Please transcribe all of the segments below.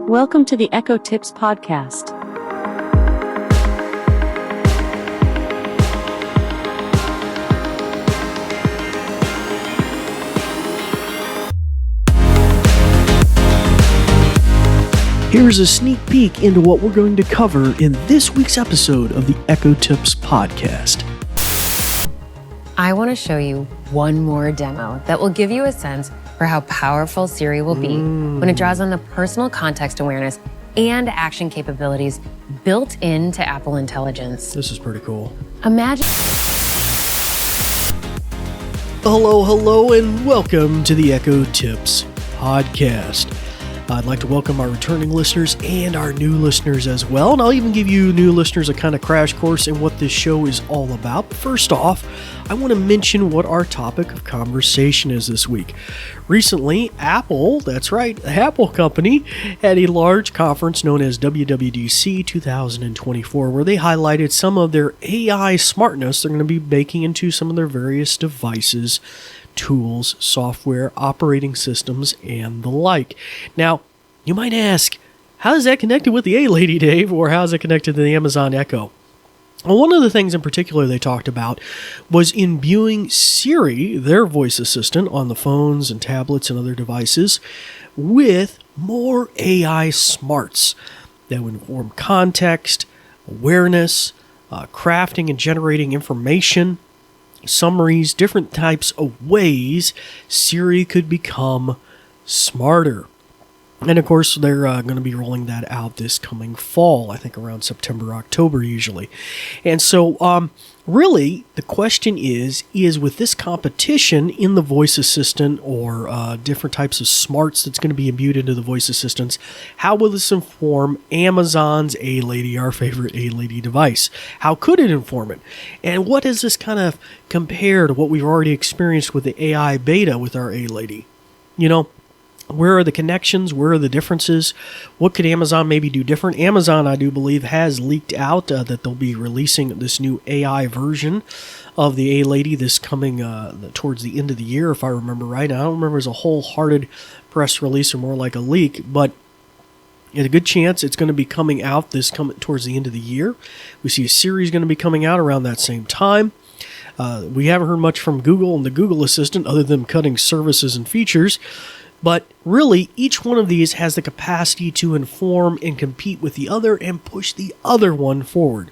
Welcome to the Echo Tips podcast. Here's a sneak peek into what we're going to cover in this week's episode of the Echo Tips podcast. I want to show you one more demo that will give you a sense for how powerful Siri will be when it draws on the personal context awareness and action capabilities built into Apple Intelligence. This is pretty cool. Imagine. Hello, and welcome to the Echo Tips podcast. I'd like to welcome our returning listeners and our new listeners as well, and I'll even give you new listeners a kind of crash course in what this show is all about. But first off, I want to mention what our topic of conversation is this week. Recently, Apple, that's right, the Apple company, had a large conference known as WWDC 2024, where they highlighted some of their AI smartness they're going to be baking into some of their various devices, tools, software, operating systems, and the like. Now, you might ask, how is that connected with the A-Lady, Dave, or how is it connected to the Amazon Echo? Well, one of the things in particular they talked about was imbuing Siri, their voice assistant on the phones and tablets and other devices, with more AI smarts that would inform context, awareness, crafting and generating information, summaries, different types of ways Siri could become smarter. And of course, they're going to be rolling that out this coming fall, I think around September, October usually. And so, really, the question is with this competition in the voice assistant or different types of smarts that's going to be imbued into the voice assistants, how will this inform Amazon's A-Lady, our favorite A-Lady device? How could it inform it? And what does this kind of compare to what we've already experienced with the AI beta with our A-Lady? You know, where are the connections? Where are the differences? What could Amazon maybe do different? Amazon, I do believe, has leaked out that they'll be releasing this new AI version of the A-Lady this coming towards the end of the year, if I remember right. I don't remember as a wholehearted press release or more like a leak, but there's a good chance it's going to be coming out towards the end of the year. We see a series going to be coming out around that same time. We haven't heard much from Google and the Google Assistant other than cutting services and features. But really, each one of these has the capacity to inform and compete with the other and push the other one forward.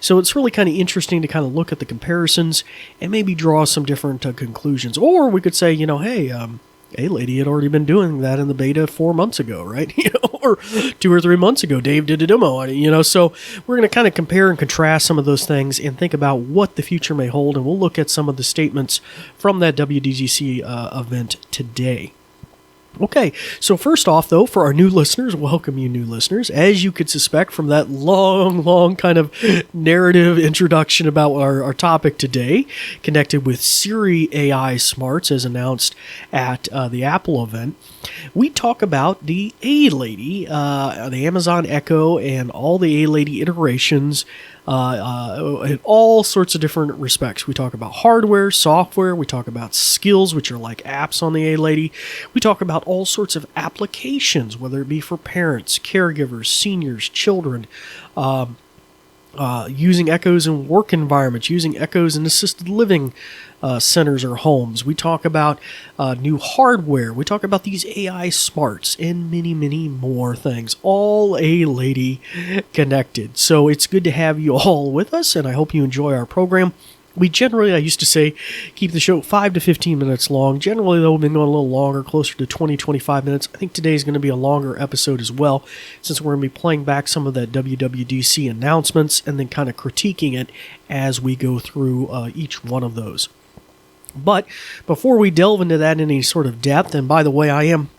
So it's really kind of interesting to kind of look at the comparisons and maybe draw some different conclusions. Or we could say, hey, A-Lady had already been doing that in the beta 4 months ago, right? Or 2 or 3 months ago, Dave did a demo on it, So we're going to kind of compare and contrast some of those things and think about what the future may hold. And we'll look at some of the statements from that WWDC event today. Okay, so first off, though, for our new listeners, welcome you new listeners. As you could suspect from that long kind of narrative introduction about our topic today, connected with Siri AI smarts as announced at the Apple event, we talk about the A-Lady, the Amazon Echo, and all the A-Lady iterations in all sorts of different respects. We talk about hardware, software, we talk about skills, which are like apps on the A-Lady. We talk about all sorts of applications, whether it be for parents, caregivers, seniors, children, using Echoes in work environments, using Echoes in assisted living centers or homes. We talk about new hardware. We talk about these AI smarts and many, many more things. All A-Lady connected. So it's good to have you all with us, and I hope you enjoy our program. We generally, I used to say, keep the show 5 to 15 minutes long. Generally, though, we've been going a little longer, closer to 20, 25 minutes. I think today is going to be a longer episode as well, since we're going to be playing back some of that WWDC announcements and then kind of critiquing it as we go through each one of those. But before we delve into that in any sort of depth, and by the way, I am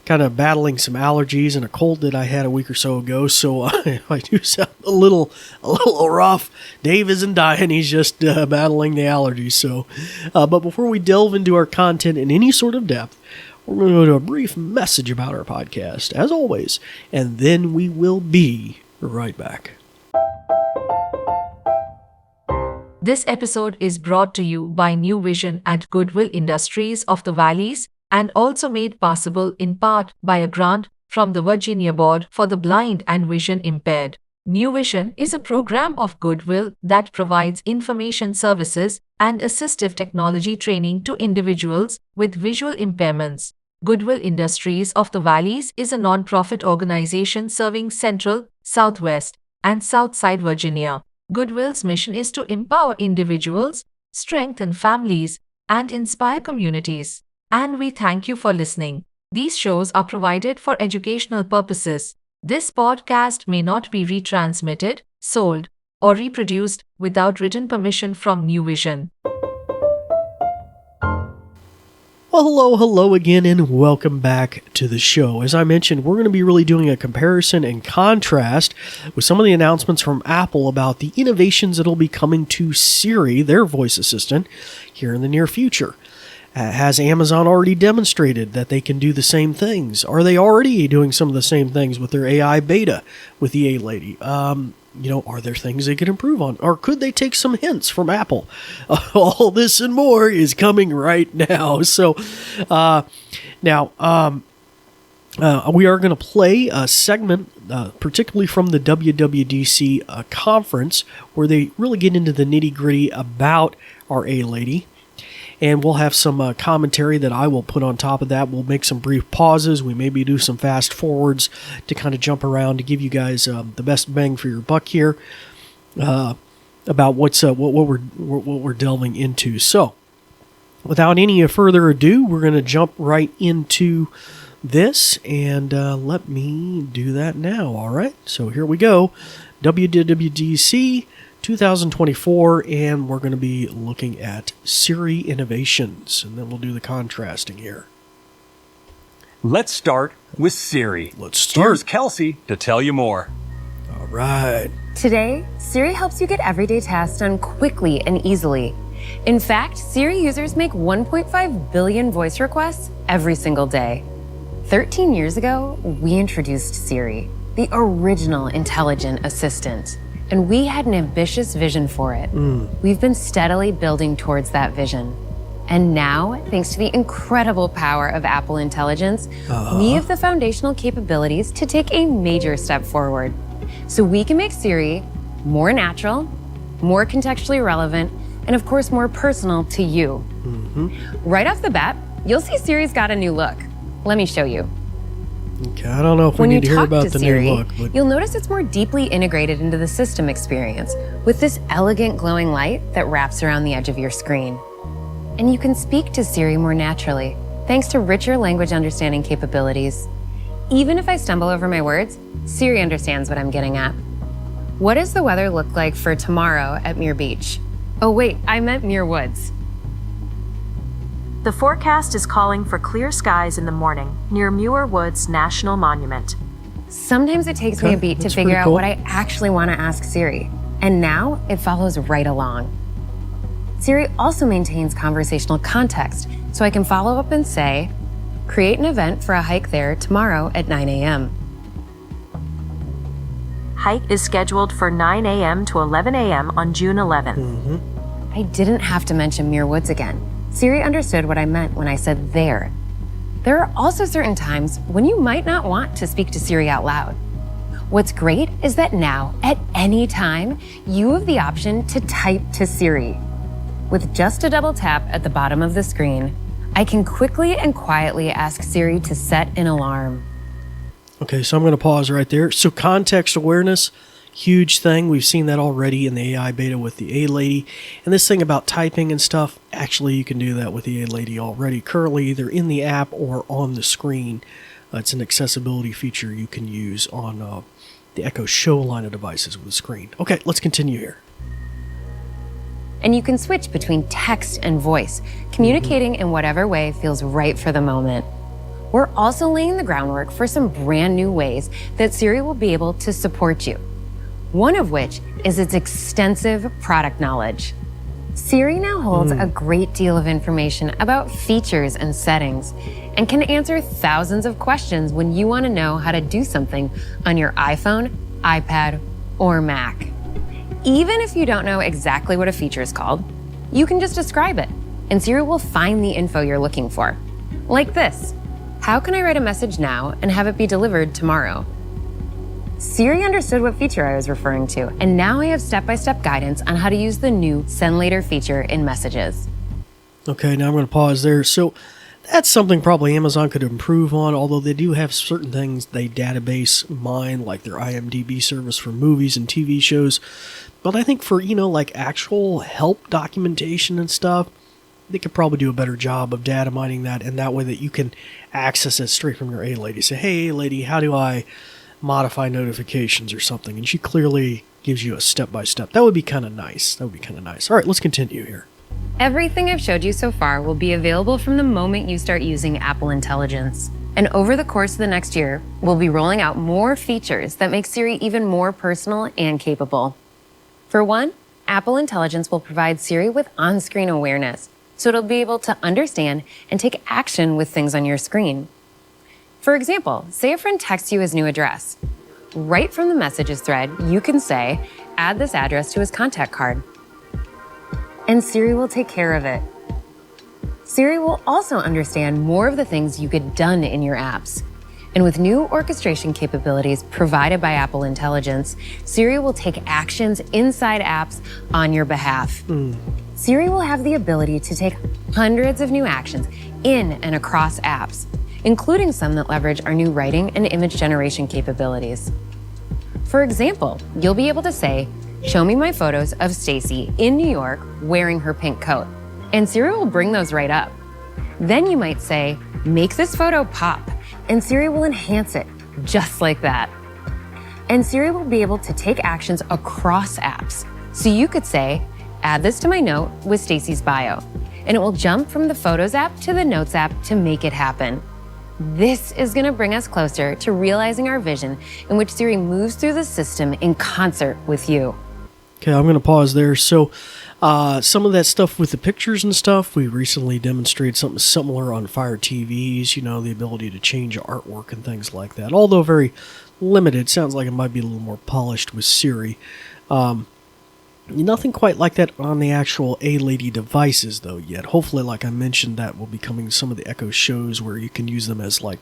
kind of battling some allergies and a cold that I had a week or so ago, so I do sound a little rough. Dave isn't dying, he's just battling the allergies. So, but before we delve into our content in any sort of depth, we're going to go to a brief message about our podcast, as always, and then we will be right back. This episode is brought to you by New Vision and Goodwill Industries of the Valleys, and also made possible in part by a grant from the Virginia Board for the Blind and Vision Impaired. New Vision is a program of Goodwill that provides information services and assistive technology training to individuals with visual impairments. Goodwill Industries of the Valleys is a nonprofit organization serving Central, Southwest, and Southside Virginia. Goodwill's mission is to empower individuals, strengthen families, and inspire communities. And we thank you for listening. These shows are provided for educational purposes. This podcast may not be retransmitted, sold, or reproduced without written permission from New Vision. Well, hello again, and welcome back to the show. As I mentioned, we're going to be really doing a comparison and contrast with some of the announcements from Apple about the innovations that will be coming to Siri, their voice assistant, here in the near future. Has Amazon already demonstrated that they can do the same things? Are they already doing some of the same things with their AI beta with the A-Lady? Are there things they could improve on? Or could they take some hints from Apple? All this and more is coming right now. So, we are going to play a segment, particularly from the WWDC conference, where they really get into the nitty-gritty about our A-Lady. And we'll have some commentary that I will put on top of that. We'll make some brief pauses. We maybe do some fast forwards to kind of jump around to give you guys the best bang for your buck here about what we're delving into. So, without any further ado, we're going to jump right into this, and let me do that now. All right. So here we go. WWDC 2024, and we're going to be looking at Siri innovations, and then we'll do the contrasting here. Let's start with Siri. Here's Kelsey to tell you more. All right. Today, Siri helps you get everyday tasks done quickly and easily. In fact, Siri users make 1.5 billion voice requests every single day. 13 years ago, we introduced Siri, the original intelligent assistant. And we had an ambitious vision for it. We've been steadily building towards that vision. And now, thanks to the incredible power of Apple Intelligence, we have the foundational capabilities to take a major step forward. So we can make Siri more natural, more contextually relevant, and of course, more personal to you. Right off the bat, you'll see Siri's got a new look. Let me show you. Okay, I don't know if we need to hear about the Siri, new look, but you'll notice it's more deeply integrated into the system experience with this elegant glowing light that wraps around the edge of your screen. And you can speak to Siri more naturally, thanks to richer language understanding capabilities. Even if I stumble over my words, Siri understands what I'm getting at. What does the weather look like for tomorrow at Muir Beach? Oh wait, I meant Muir Woods. The forecast is calling for clear skies in the morning near Muir Woods National Monument. Sometimes it takes me a beat to that's figure pretty out cool. what I actually want to ask Siri, and now it follows right along. Siri also maintains conversational context, so I can follow up and say, create an event for a hike there tomorrow at 9 a.m. Hike is scheduled for 9 a.m. to 11 a.m. on June 11th. I didn't have to mention Muir Woods again. Siri understood what I meant when I said there. There are also certain times when you might not want to speak to Siri out loud. What's great is that now, at any time, you have the option to type to Siri. With just a double tap at the bottom of the screen, I can quickly and quietly ask Siri to set an alarm. okay, so I'm going to pause right there. So context awareness, huge thing. We've seen that already in the AI beta with the A-Lady. And this thing about typing and stuff, actually you can do that with the A-Lady already. Currently either in the app or on the screen. It's an accessibility feature you can use on the Echo Show line of devices with the screen. Okay, let's continue here. And you can switch between text and voice, communicating in whatever way feels right for the moment. We're also laying the groundwork for some brand new ways that Siri will be able to support you. One of which is its extensive product knowledge. Siri now holds a great deal of information about features and settings and can answer thousands of questions when you want to know how to do something on your iPhone, iPad, or Mac. Even if you don't know exactly what a feature is called, you can just describe it, and Siri will find the info you're looking for. Like this. how can I write a message now and have it be delivered tomorrow? Siri understood what feature I was referring to, and now I have step-by-step guidance on how to use the new Send Later feature in Messages. Okay, now I'm going to pause there. So that's something probably Amazon could improve on, although they do have certain things they database mine, like their IMDb service for movies and TV shows. But I think for, like actual help documentation and stuff, they could probably do a better job of data mining that, and that way that you can access it straight from your A-Lady. Say, hey, A-Lady, how do I modify notifications or something? And she clearly gives you a step-by-step. That would be kind of nice. All right, let's continue here. Everything I've showed you so far will be available from the moment you start using Apple Intelligence. And over the course of the next year, we'll be rolling out more features that make Siri even more personal and capable. For one, Apple Intelligence will provide Siri with on-screen awareness, so it'll be able to understand and take action with things on your screen. For example, say a friend texts you his new address. Right from the messages thread, you can say, add this address to his contact card. And Siri will take care of it. Siri will also understand more of the things you get done in your apps. And with new orchestration capabilities provided by Apple Intelligence, Siri will take actions inside apps on your behalf. Siri will have the ability to take hundreds of new actions in and across apps, including some that leverage our new writing and image generation capabilities. For example, you'll be able to say, show me my photos of Stacy in New York wearing her pink coat, and Siri will bring those right up. Then you might say, make this photo pop, and Siri will enhance it just like that. And Siri will be able to take actions across apps. So you could say, add this to my note with Stacy's bio, and it will jump from the Photos app to the Notes app to make it happen. This is going to bring us closer to realizing our vision in which Siri moves through the system in concert with you. Okay, I'm going to pause there. So some of that stuff with the pictures and stuff, we recently demonstrated something similar on Fire TVs, the ability to change artwork and things like that. Although very limited, sounds like it might be a little more polished with Siri. Nothing quite like that on the actual A-Lady devices, though, yet. Hopefully, like I mentioned, that will be coming to some of the Echo shows where you can use them as, like,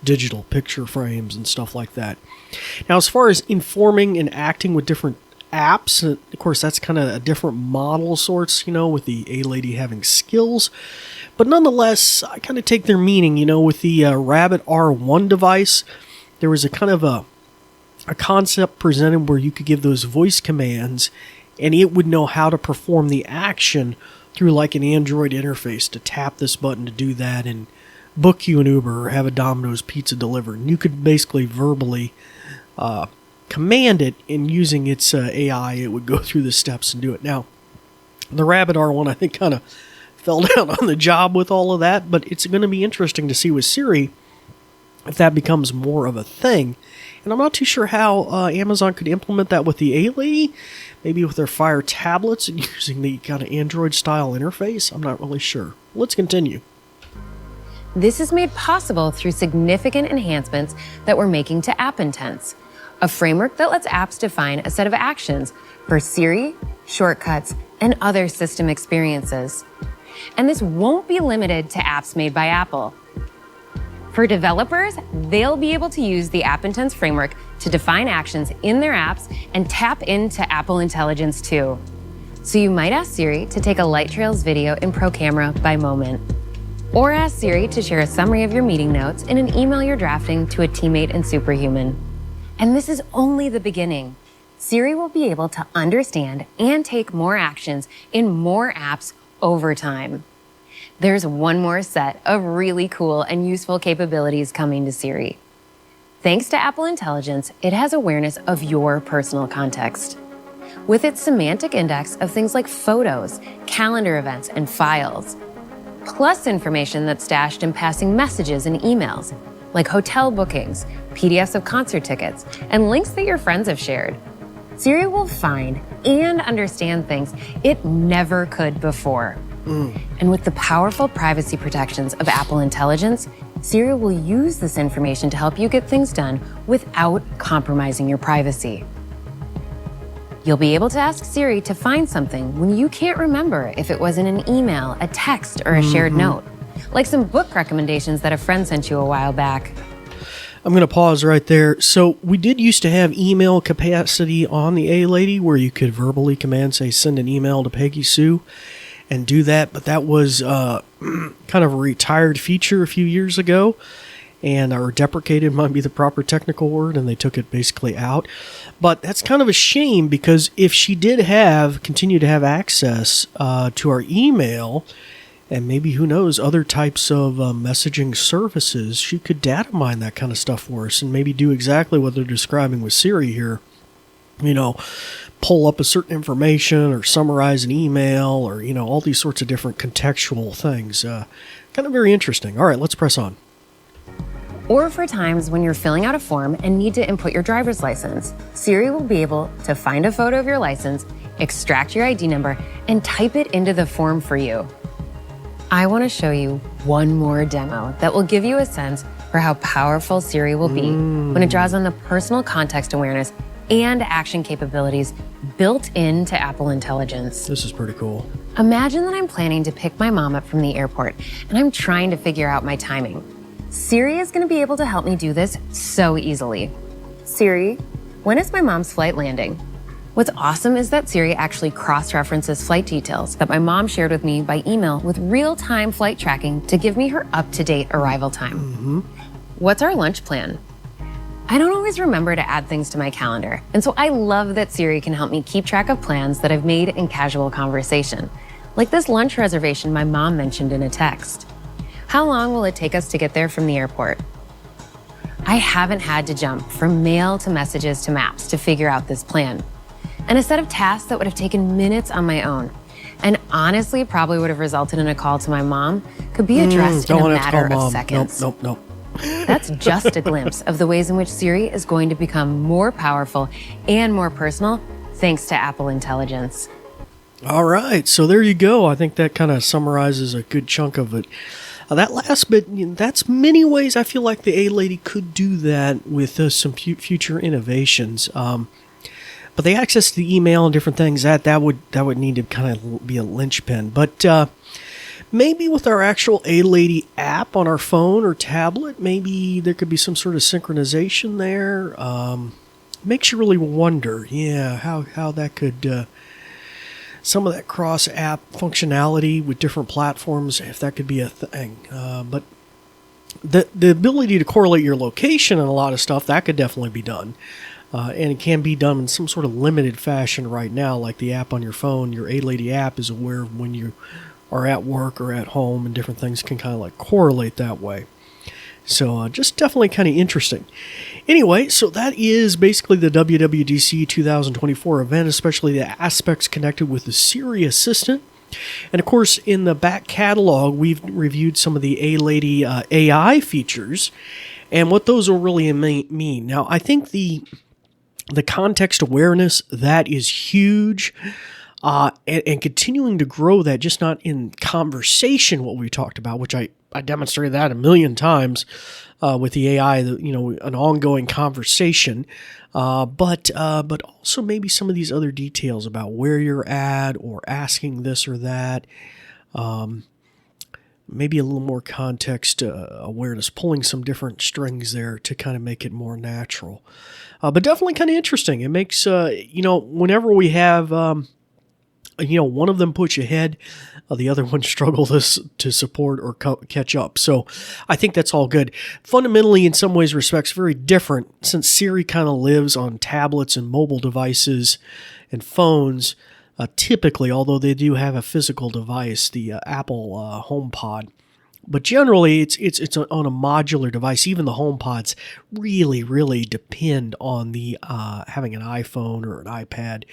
digital picture frames and stuff like that. Now, as far as informing and acting with different apps, of course, that's kind of a different model sorts, with the A-Lady having skills. But nonetheless, I kind of take their meaning, with the Rabbit R1 device, there was a kind of a concept presented where you could give those voice commands and it would know how to perform the action through like an Android interface to tap this button to do that and book you an Uber or have a Domino's pizza delivered. And you could basically verbally command it, and using its AI, it would go through the steps and do it. Now, the Rabbit R1, I think, kind of fell down on the job with all of that, but it's going to be interesting to see with Siri if that becomes more of a thing. And I'm not too sure how Amazon could implement that with the A-Lady, maybe with their Fire tablets and using the kind of Android-style interface. I'm not really sure. Let's continue. This is made possible through significant enhancements that we're making to App Intents, a framework that lets apps define a set of actions for Siri, shortcuts, and other system experiences. And this won't be limited to apps made by Apple. For developers, they'll be able to use the App Intents framework to define actions in their apps and tap into Apple Intelligence too. So you might ask Siri to take a Light Trails video in Pro Camera by moment. Or ask Siri to share a summary of your meeting notes in an email you're drafting to a teammate in Superhuman. And this is only the beginning. Siri will be able to understand and take more actions in more apps over time. There's one more set of really cool and useful capabilities coming to Siri. Thanks to Apple Intelligence, it has awareness of your personal context. With its semantic index of things like photos, calendar events, and files, plus information that's stashed in passing messages and emails, like hotel bookings, PDFs of concert tickets, and links that your friends have shared. Siri will find and understand things it never could before. And with the powerful privacy protections of Apple Intelligence, Siri will use this information to help you get things done without compromising your privacy. You'll be able to ask Siri to find something when you can't remember if it was in an email, a text, or a shared note, like some book recommendations that a friend sent you a while back. I'm going to pause right there. So we did used to have email capacity on the A-Lady where you could verbally command, say, send an email to Peggy Sue and do that. But that was kind of a retired feature a few years ago. Or deprecated might be the proper technical word, and they took it basically out. But that's kind of a shame because if she did continue to have access to our email, and maybe, who knows, other types of messaging services, she could data mine that kind of stuff for us and maybe do exactly what they're describing with Siri here. Pull up a certain information or summarize an email or, all these sorts of different contextual things. Kind of very interesting. All right, let's press on. Or for times when you're filling out a form and need to input your driver's license, Siri will be able to find a photo of your license, extract your ID number, and type it into the form for you. I want to show you one more demo that will give you a sense for how powerful Siri will be when it draws on the personal context awareness and action capabilities built into Apple Intelligence. This is pretty cool. Imagine that I'm planning to pick my mom up from the airport and I'm trying to figure out my timing. Siri is going to be able to help me do this so easily. Siri, when is my mom's flight landing? What's awesome is that Siri actually cross-references flight details that my mom shared with me by email with real-time flight tracking to give me her up-to-date arrival time. What's our lunch plan? I don't always remember to add things to my calendar, and so I love that Siri can help me keep track of plans that I've made in casual conversation, like this lunch reservation my mom mentioned in a text. How long will it take us to get there from the airport? I haven't had to jump from mail to messages to maps to figure out this plan. And a set of tasks that would have taken minutes on my own, and honestly probably would have resulted in a call to my mom, could be addressed in a matter of seconds. Nope. That's just a glimpse of the ways in which Siri is going to become more powerful and more personal thanks to Apple Intelligence. All right, so there you go. I think that kind of summarizes a good chunk of it. That last bit, that's many ways I feel like the A-Lady could do that with some future innovations. But the access to the email and different things, that would need to kind of be a linchpin. But maybe with our actual A-Lady app on our phone or tablet, maybe there could be some sort of synchronization there. Makes you really wonder, how that could... some of that cross-app functionality with different platforms, if that could be a thing. But the ability to correlate your location and a lot of stuff, that could definitely be done. And it can be done in some sort of limited fashion right now, like the app on your phone. Your A-Lady app is aware of when you are at work or at home, and different things can kind of like correlate that way. So just definitely kind of interesting. Anyway, so that is basically the WWDC 2024 event, especially the aspects connected with the Siri Assistant. And of course, in the back catalog, we've reviewed some of the A-Lady AI features and what those will really mean. Now, I think the context awareness, that is huge. And continuing to grow that, just not in conversation, what we talked about, which I demonstrated that a million times with the AI, an ongoing conversation, but also maybe some of these other details about where you're at or asking this or that. Maybe a little more context awareness, pulling some different strings there to kind of make it more natural. But definitely kind of interesting. It makes, whenever we have... one of them puts you ahead, the other one struggles to support or catch up. So I think that's all good. Fundamentally, in some ways, respects, very different, since Siri kind of lives on tablets and mobile devices and phones, typically, although they do have a physical device, the Apple HomePod. But generally, it's on a modular device. Even the HomePods really, really depend on the having an iPhone or an iPad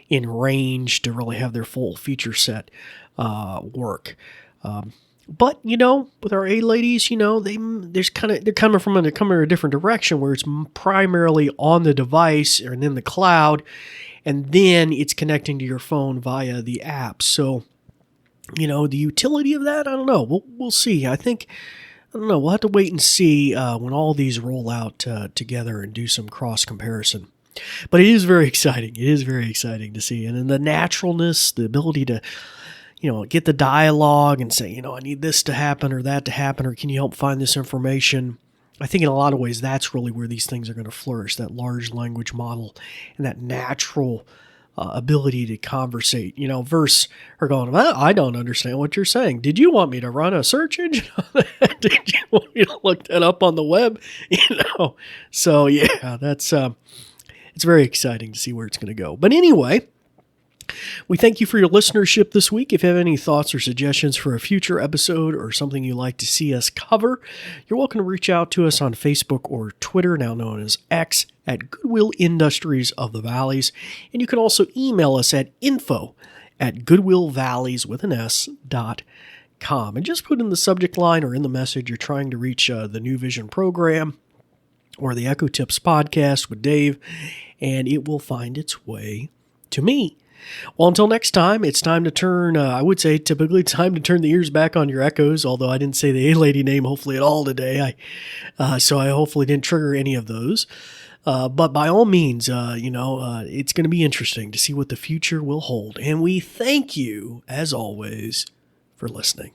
in range to really have their full feature set work. But with our A-Ladies, they're coming from a different direction where it's primarily on the device and in the cloud, and then it's connecting to your phone via the app. So. The utility of that, I don't know. We'll see. I don't know. We'll have to wait and see when all these roll out together and do some cross comparison. But it is very exciting. It is very exciting to see. And then the naturalness, the ability to, get the dialogue and say, I need this to happen or that to happen, or can you help find this information? I think in a lot of ways, that's really where these things are going to flourish, that large language model and that natural ability to conversate, versus her going, well, I don't understand what you're saying. Did you want me to run a search engine on that? Did you want me to look that up on the web? So yeah, that's, it's very exciting to see where it's going to go. But anyway, we thank you for your listenership this week. If you have any thoughts or suggestions for a future episode or something you'd like to see us cover, you're welcome to reach out to us on Facebook or Twitter, now known as X, at Goodwill Industries of the Valleys. And you can also email us at info@goodwillvalleys.com. And just put in the subject line or in the message you're trying to reach the New Vision program or the Echo Tips podcast with Dave, and it will find its way to me. Well, until next time, it's time to turn, I would say typically it's time to turn the ears back on your Echoes, although I didn't say the A-Lady name hopefully at all today. So I hopefully didn't trigger any of those. But by all means, it's going to be interesting to see what the future will hold. And we thank you, as always, for listening.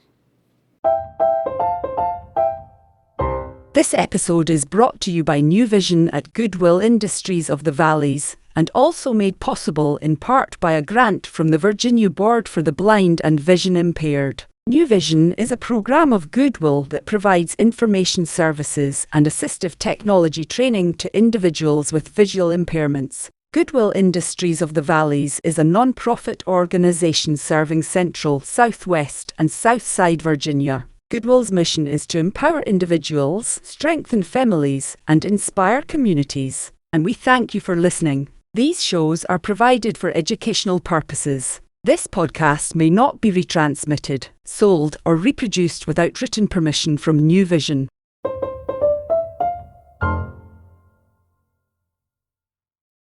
This episode is brought to you by New Vision at Goodwill Industries of the Valleys, and also made possible in part by a grant from the Virginia Board for the Blind and Vision Impaired. New Vision is a program of Goodwill that provides information services and assistive technology training to individuals with visual impairments. Goodwill Industries of the Valleys is a non-profit organization serving Central, Southwest, and Southside Virginia. Goodwill's mission is to empower individuals, strengthen families, and inspire communities. And we thank you for listening. These shows are provided for educational purposes. This podcast may not be retransmitted, sold, or reproduced without written permission from New Vision.